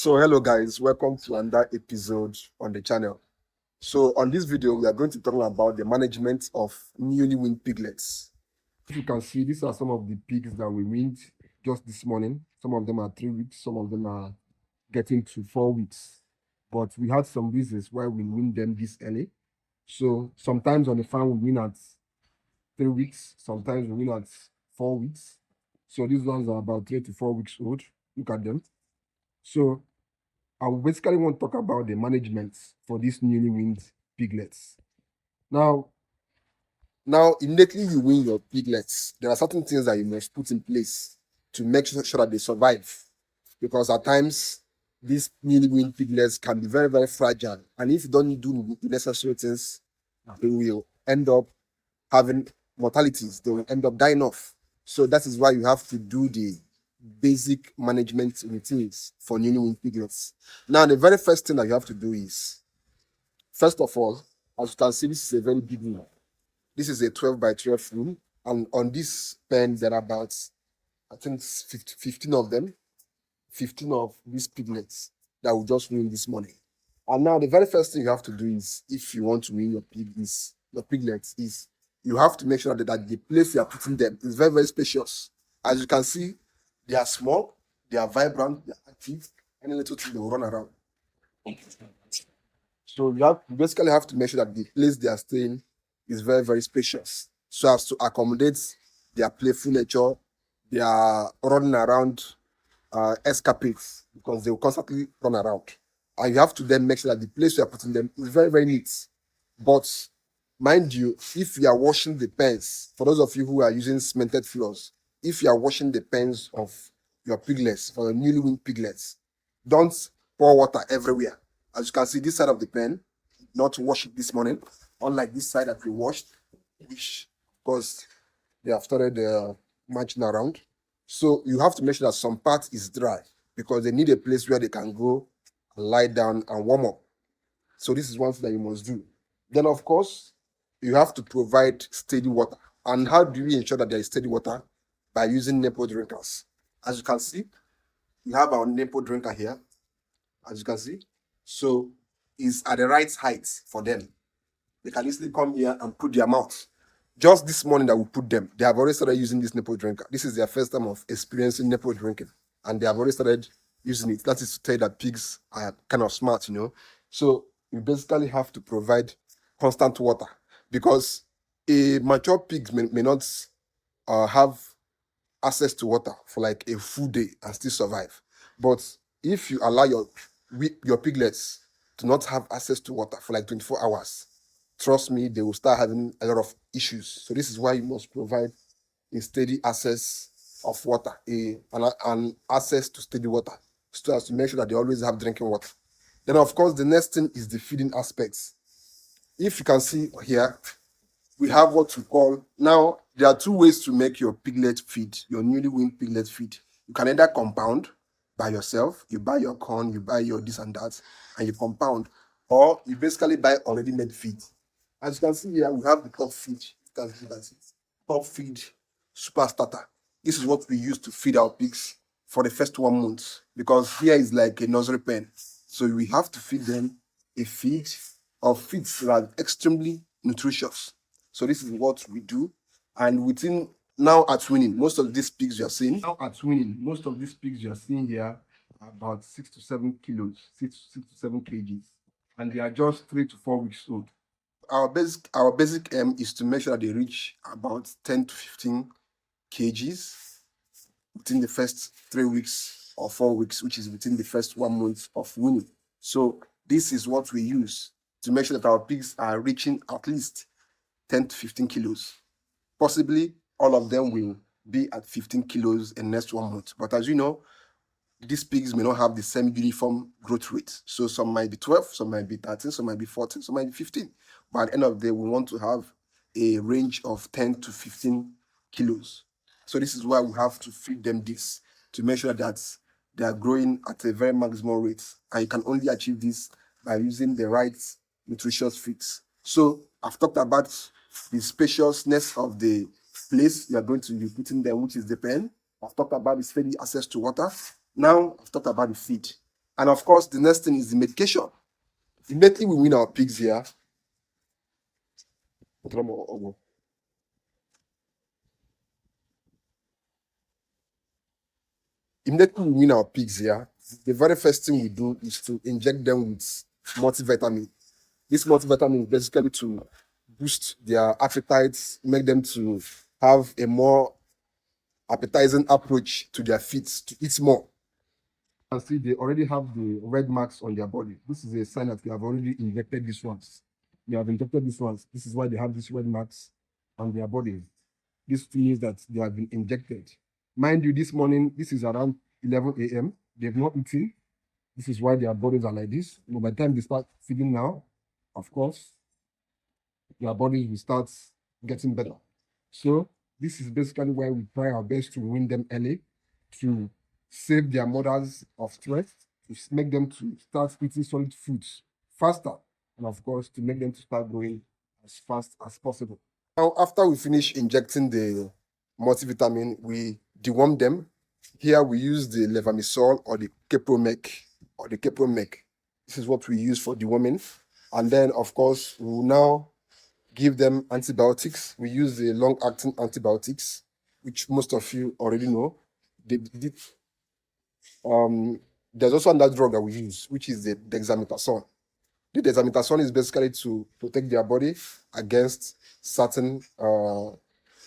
So hello guys, welcome to another episode on the channel. So on this video, we are going to talk about the management of newly weaned piglets. If you can see, these are some of the pigs that we weaned just this morning. Some of them are 3 weeks, some of them are getting to 4 weeks. But we had some reasons why we weaned them this early. So sometimes on the farm we wean at 3 weeks, sometimes we wean at 4 weeks. So these ones are about 3 to 4 weeks old. Look at them. So I basically want to talk about the management for these newly weaned piglets. Now, immediately you wean your piglets, there are certain things that you must put in place to make sure that they survive. Because at times, these newly weaned piglets can be very, very fragile. And if you don't do the necessary things, they will end up having mortalities. They will end up dying off. So that is why you have to do the basic management routines for newly weaned piglets. Now, the very first thing that you have to do is, first of all, as you can see, this is a very big room. This is a 12 by 12 room, and on this pen there are about, I think, 15 of them, 15 of these piglets that we just weaned this morning. And now the very first thing you have to do is, if you want to wean your piglets, is you have to make sure that the place you are putting them is very, very spacious. As you can see, they are small, they are vibrant, they are active, any little thing they will run around. So you basically have to make sure that the place they are staying is very, very spacious, so as to accommodate their playful nature, their running around escapades, because they will constantly run around. And you have to then make sure that the place you are putting them is very, very neat. But mind you, if you are washing the pens, for those of you who are using cemented floors, if you are washing the pens of your piglets, or your newly weaned piglets, don't pour water everywhere. As you can see, this side of the pen, not wash it this morning, unlike this side that we washed, which, because they have started marching around. So you have to make sure that some part is dry, because they need a place where they can go and lie down and warm up. So this is one thing that you must do. Then, of course, you have to provide steady water. And how do we ensure that there is steady water? By using nipple drinkers. As you can see, we have our nipple drinker here, as you can see. So it's at the right height for them. They can easily come here and put their mouth. Just this morning that we put them, they have already started using this nipple drinker. This is their first time of experiencing nipple drinking, and they have already started using it. That is to tell you that pigs are kind of smart, you know. So you basically have to provide constant water, because a mature pig may not have access to water for like a full day and still survive. But if you allow your piglets to not have access to water for like 24 hours, trust me, they will start having a lot of issues. So this is why you must provide a steady access of water, an access to steady water, so as to make sure that they always have drinking water. Then, of course, the next thing is the feeding aspects. If you can see here, we have what we call, now there are 2 ways to make your piglet feed, your newly weaned piglet feed. You can either compound by yourself, you buy your corn, you buy your this and that, and you compound, or you basically buy already made feed. As you can see here, we have the top feed. You can see that top feed super starter. This is what we use to feed our pigs for the first 1 month, because here is like a nursery pen. So we have to feed them a feed of feeds that are extremely nutritious. So this is what we do. And within, now at weaning, most of these pigs you are seeing, here are about 6 to 7 kilos, 6 to 7 kgs. And they are just 3 to 4 weeks old. Our basic aim is to make sure that they reach about 10 to 15 kgs within the first 3 weeks or 4 weeks, which is within the first 1 month of weaning. So this is what we use to make sure that our pigs are reaching at least 10 to 15 kilos. Possibly all of them will be at 15 kilos in the next 1 month. But as you know, these pigs may not have the same uniform growth rate. So some might be 12, some might be 13, some might be 14, some might be 15. But at the end of the day, we want to have a range of 10 to 15 kilos. So this is why we have to feed them this, to make sure that they are growing at a very maximum rate. And you can only achieve this by using the right nutritious feeds. So I've talked about the spaciousness of the place you are going to be putting them, which is the pen. I've talked about the steady access to water. Now I've talked about the feed. And of course, the next thing is the medication. Immediately we wean our pigs here. Immediately we wean our pigs here. The very first thing we do is to inject them with multivitamin. This multivitamin is basically to boost their appetites, make them to have a more appetizing approach to their feet, to eat more. You can see they already have the red marks on their body. This is a sign that we have already injected these ones. We have injected these ones. This is why they have these red marks on their body. This means that they have been injected. Mind you, this morning, this is around 11 a.m. They've not eaten. This is why their bodies are like this. But by the time they start feeding now, of course, their bodies will start getting better. So this is basically why we try our best to win them early, to save their mothers of stress, to make them to start eating solid foods faster, and of course, to make them to start growing as fast as possible. Now, after we finish injecting the multivitamin, we deworm them. Here we use the levamisole or the capromec. This is what we use for deworming. And then, of course, we will now give them antibiotics. We use the long-acting antibiotics, which most of you already know. There's also another drug that we use, which is the dexamethasone. The dexamethasone is basically to protect their body against certain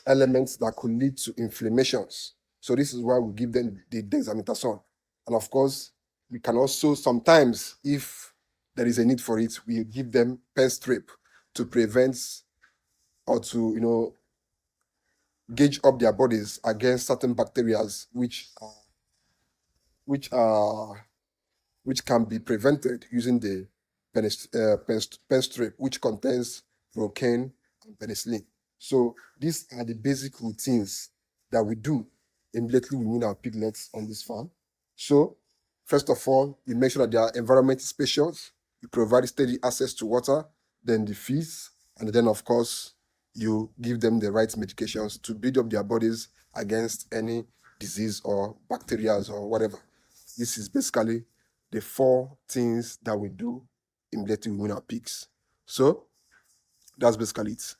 elements that could lead to inflammations. So this is why we give them the dexamethasone. And of course, we can also sometimes, if there is a need for it, we give them pen strip to prevent or to gauge up their bodies against certain bacteria which can be prevented using the pen strip, which contains procaine and penicillin. So these are the basic routines that we do immediately we wean our piglets on this farm. So first of all, we make sure that their environment is spacious. You provide steady access to water, then the feeds, and then of course you give them the right medications to build up their bodies against any disease or bacteria or whatever. This is basically the 4 things that we do immediately we wean our pigs. So that's basically it.